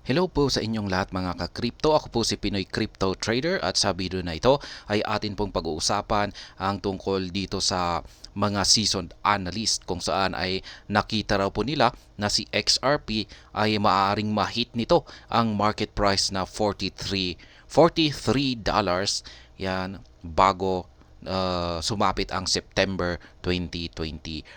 Hello po sa inyong lahat mga ka-crypto. Ako po si Pinoy Crypto Trader at sa video na ito ay atin pong pag-uusapan ang tungkol dito sa mga seasoned analyst kung saan ay nakita raw po nila na si XRP ay maaaring ma-hit nito ang market price na $43 yan bago sumapit ang September 2024.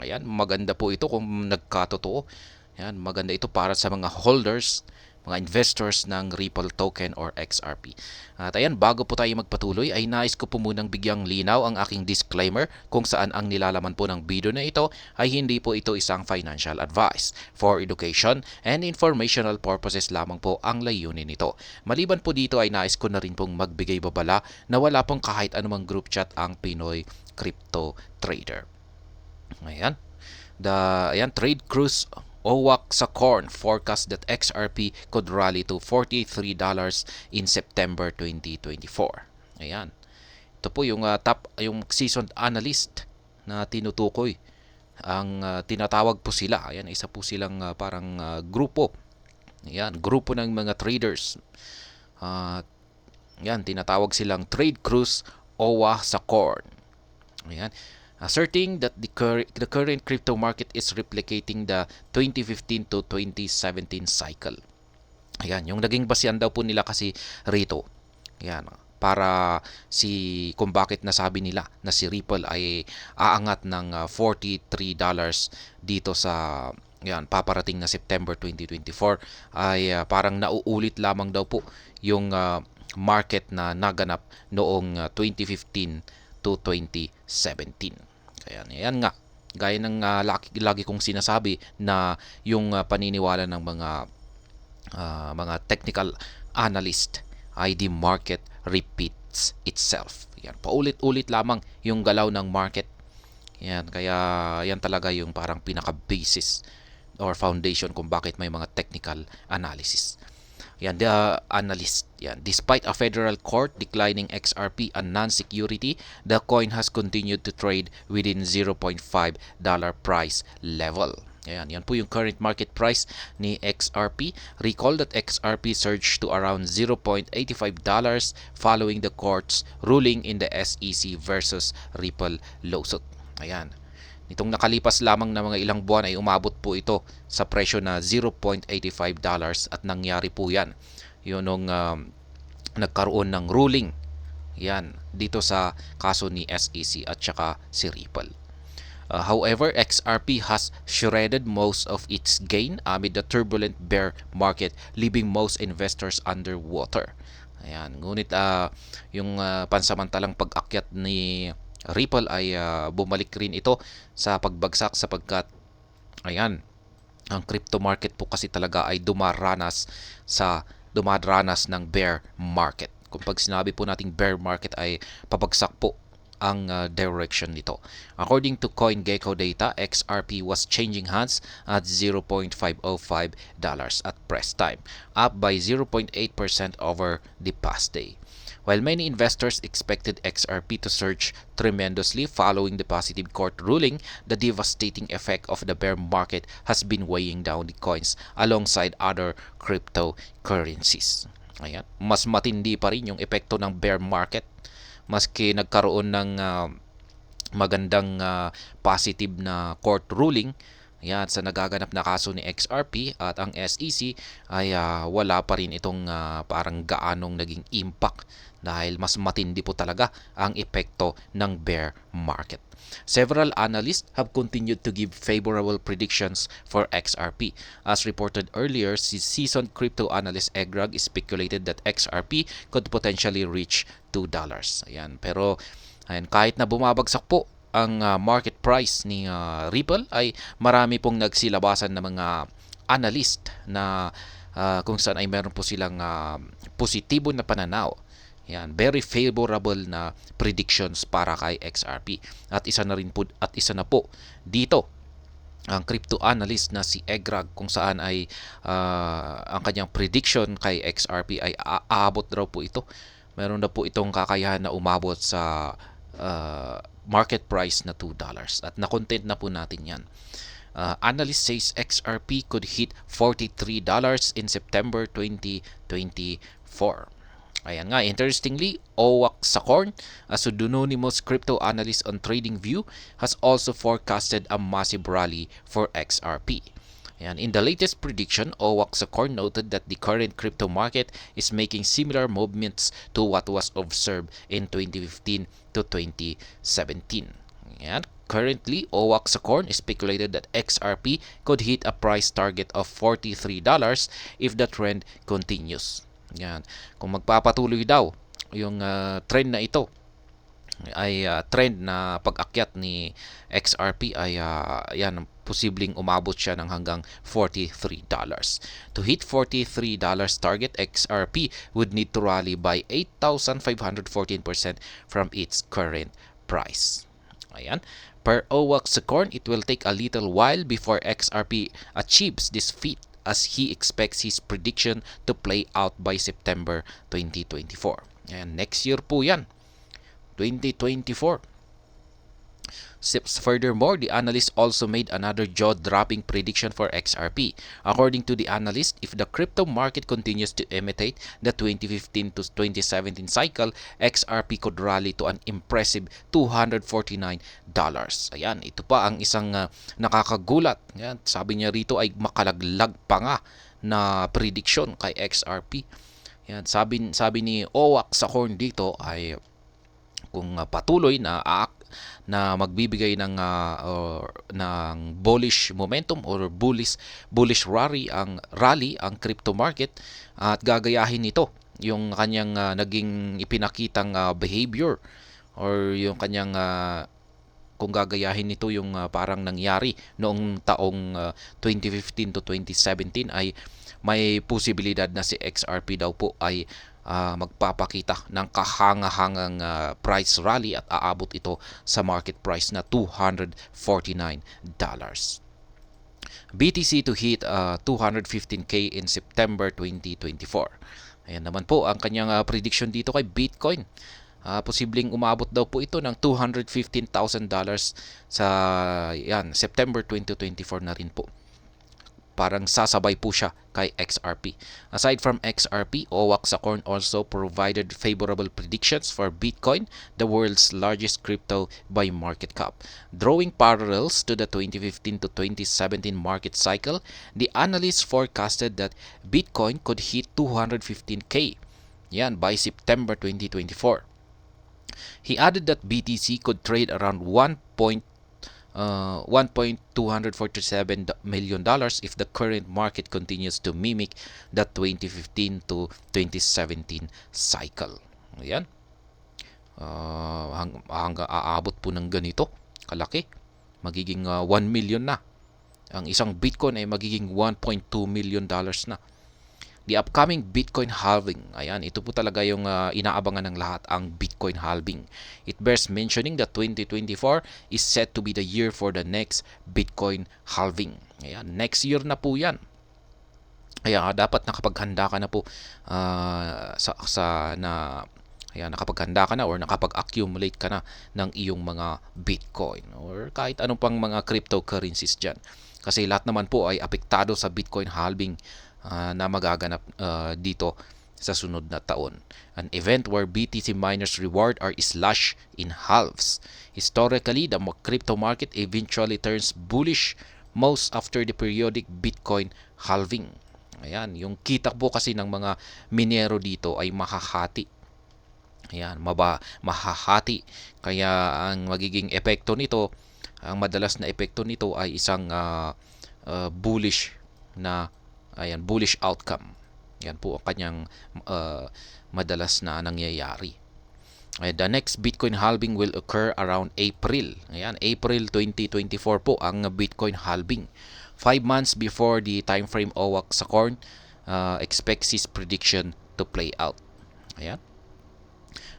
Ayan, maganda po ito kung nagkatotoo. Yan, maganda ito para sa mga holders, mga investors ng Ripple token or XRP. At ayan, bago po tayo magpatuloy ay nais ko po munang bigyang linaw ang aking disclaimer kung saan ang nilalaman po ng video na ito ay hindi po ito isang financial advice. For education and informational purposes lamang po ang layunin nito. Maliban po dito ay nais ko na rin pong magbigay babala na wala pong kahit anumang group chat ang Pinoy Crypto Trader. Ayan. Ayan, Trade Cruise OWAC sa corn forecast that XRP could rally to $43 in September 2024. Ayan. Ito po yung yung seasoned analyst na tinutukoy. Ang tinatawag po sila. Ayan, isa po silang parang grupo. Ayan, grupo ng mga traders. Ayan, tinatawag silang Trade Cruise OWA sa corn. Ayan. Asserting that the current crypto market is replicating the 2015 to 2017 cycle. Ayan, yung naging basehan daw po nila kasi rito. Ayan, para kung bakit nasabi nila na si Ripple ay aangat ng $43 dito sa paparating na September 2024 ay parang nauulit lamang daw po yung market na naganap noong 2015 to 2017. Kaya yan nga, gaya ng lagi kong sinasabi na yung paniniwala ng mga technical analyst ay the market repeats itself. Yan, paulit-ulit lamang yung galaw ng market. Yan, kaya yan talaga yung parang pinaka-basis or foundation kung bakit may mga technical analysis. Yan, the analyst. Yan. Despite a federal court declining XRP a non-security, the coin has continued to trade within $0.5 price level. Ayan, yan po yung current market price ni XRP. Recall that XRP surged to around $0.85 following the court's ruling in the SEC versus Ripple lawsuit. Ayan. Nitong nakalipas lamang na mga ilang buwan ay umabot po ito sa presyo na $0.85 at nangyari po yan. Yun nung nagkaroon ng ruling yan dito sa kaso ni SEC at saka si Ripple. However, XRP has shredded most of its gain amid the turbulent bear market, leaving most investors underwater. Ayan, ngunit yung pansamantalang pag-akyat ni Ripple ay bumalik rin ito sa pagbagsak sapagkat ayan, ang crypto market po kasi talaga ay dumaranas ng bear market. Kung pag sinabi po nating bear market ay pabagsak po ang direction nito. According to CoinGecko data, XRP was changing hands at $0.505 at press time, up by 0.8% over the past day. While many investors expected XRP to surge tremendously following the positive court ruling, the devastating effect of the bear market has been weighing down the coins alongside other cryptocurrencies. Ayan, mas matindi pa rin yung epekto ng bear market maski nagkaroon ng magandang positive na court ruling. Yan, sa nagaganap na kaso ni XRP at ang SEC ay wala pa rin itong parang gaanong naging impact dahil mas matindi po talaga ang epekto ng bear market. Several analysts have continued to give favorable predictions for XRP. As reported earlier, si seasoned crypto analyst Egrag speculated that XRP could potentially reach $2. Ayan, pero ayan, kahit na bumabagsak po ang market price ni Ripple ay marami pong nagsilabasan ng mga analyst na kung saan ay meron po silang positibo na pananaw. Yan, very favorable na predictions para kay XRP. At isa na po dito ang crypto analyst na si Egrag kung saan ay ang kanyang prediction kay XRP ay aabot daw po ito. Meron na po itong kakayahan na umabot sa market price na $2 at na-content na po natin yan. Analyst says XRP could hit $43 in September 2024. Ayan nga, interestingly, Owak Sakorn, a pseudonymous crypto analyst on TradingView, has also forecasted a massive rally for XRP. Ayan, in the latest prediction, Owak Sakorn noted that the current crypto market is making similar movements to what was observed in 2015 to 2017. Ayan, currently, Owak Sakorn speculated that XRP could hit a price target of $43 if the trend continues. Yan. Kung magpapatuloy daw yung trend na ito ay trend na pag-akyat ni XRP ay yan, posibleng umabot siya ng hanggang $43. To hit $43 target, XRP would need to rally by 8,514% from its current price. Ayan. Per Owak Sakorn, it will take a little while before XRP achieves this feat, as he expects his prediction to play out by September 2024. And next year po yan, 2024. Furthermore, the analyst also made another jaw-dropping prediction for XRP. According to the analyst, if the crypto market continues to imitate the 2015 to 2017 cycle, XRP could rally to an impressive $249. Ayan, ito pa ang isang nakakagulat. Ayan, sabi niya rito ay makalaglag pa nga na prediction kay XRP. Ayan, sabi ni Owak Sakorn dito ay kung patuloy na magbibigay ng bullish momentum or bullish rally ang crypto market at gagayahin nito yung kanyang naging ipinakitang behavior or yung kanyang kung gagayahin nito yung parang nangyari noong taong 2015 to 2017 ay may posibilidad na si XRP daw po ay magpapakita ng kahanga-hangang price rally at aabot ito sa market price na $249. BTC to hit 215K in September 2024. Ayan naman po ang kanyang prediction dito kay Bitcoin. Posibleng umabot daw po ito ng $215,000 sa September 2024 na rin po. Parang sasabay po siya kay XRP. Aside from XRP, Owak Sakorn also provided favorable predictions for Bitcoin, the world's largest crypto by market cap. Drawing parallels to the 2015 to 2017 market cycle, the analysts forecasted that Bitcoin could hit 215K by September 2024. He added that BTC could trade around $1.247 million if the current market continues to mimic the 2015 to 2017 cycle. Ayan. Hanggang aabot po ng ganito kalaki. Magiging 1 million na. Ang isang Bitcoin ay magiging $1.2 million na. The upcoming Bitcoin halving. Ayan, ito po talaga yung inaabangan ng lahat, ang Bitcoin halving. It bears mentioning that 2024 is set to be the year for the next Bitcoin halving. Ayan, next year na po yan. Kaya dapat nakapaghanda ka na po nakapaghanda ka na or nakapag-accumulate ka na ng iyong mga Bitcoin or kahit anong pang mga cryptocurrencies dyan. Kasi lahat naman po ay apektado sa Bitcoin halving na magaganap dito sa sunod na taon. An event where BTC miners' reward are slashed in halves. Historically, the crypto market eventually turns bullish most after the periodic Bitcoin halving. Ayan, yung kita po kasi ng mga minero dito ay mahahati. Ayan, mahahati. Kaya ang magiging epekto nito, ang madalas na epekto nito ay isang bullish outcome. Yan po ang kanyang madalas na nangyayari. The next Bitcoin halving will occur around April. Ayan, April 2024 po ang Bitcoin halving. 5 months before the time frame Owak Sakorn expects his prediction to play out. Ayan.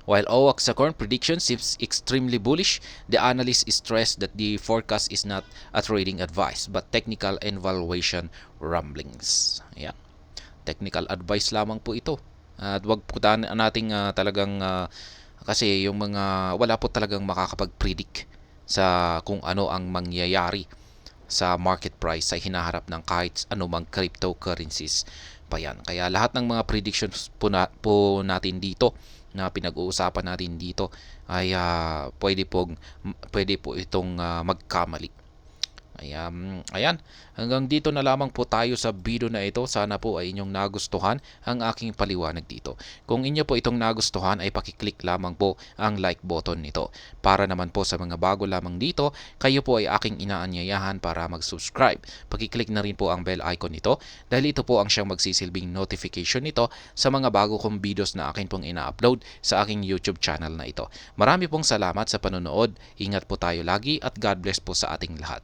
While Owak Sakorn prediction seems extremely bullish, the analyst stressed that the forecast is not a trading advice but technical and valuation rumblings. Ayan. Technical advice lamang po ito. At wag po nating talagang kasi wala po talagang makakapag-predict sa kung ano ang mangyayari sa market price ay hinaharap ng kahit anumang cryptocurrencies pa yan. Kaya lahat ng mga predictions po natin dito na pinag-uusapan natin dito ay pwede po itong magkamali. Ayan. Hanggang dito na lamang po tayo sa video na ito. Sana po ay inyong nagustuhan ang aking paliwanag dito. Kung inyo po itong nagustuhan ay pakiclick lamang po ang like button nito. Para naman po sa mga bago lamang dito, kayo po ay aking inaanyayahan para mag-subscribe. Pakiclick na rin po ang bell icon nito dahil ito po ang siyang magsisilbing notification nito sa mga bago kong videos na akin pong ina-upload sa aking YouTube channel na ito. Marami pong salamat sa panonood. Ingat po tayo lagi at God bless po sa ating lahat.